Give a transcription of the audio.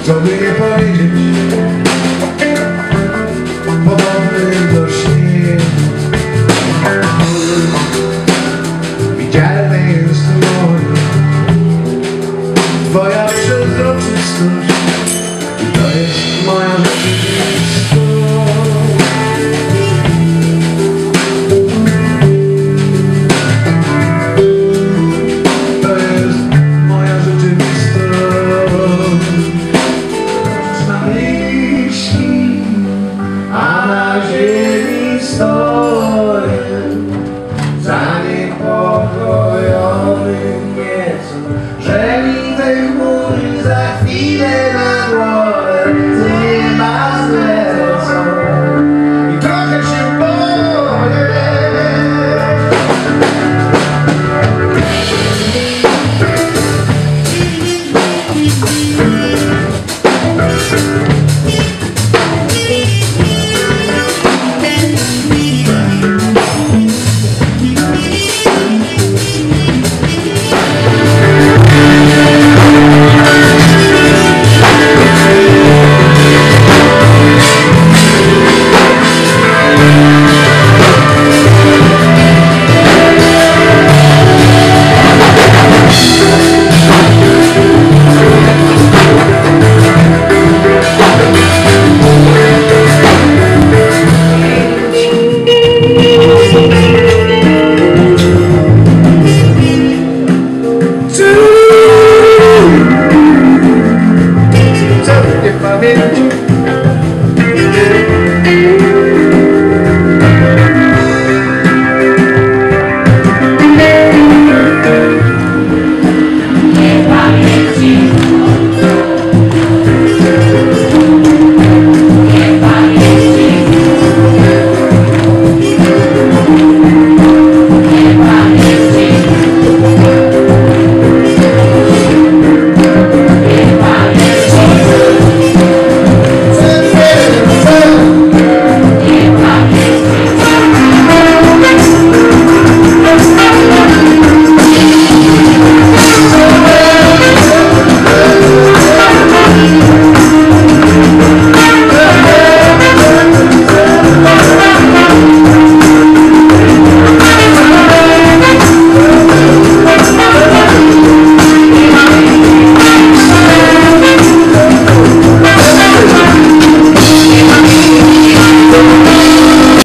co by nie powiedzieć, podobny do śniegu. Widzialny jest moja, twoja przezroczystość, i to jest moja rzeczywistość. To jest moja rzeczywistość. Na myśli, a na ziemi stoję, zaniepokojony nieco, że mi te chmury za chwilę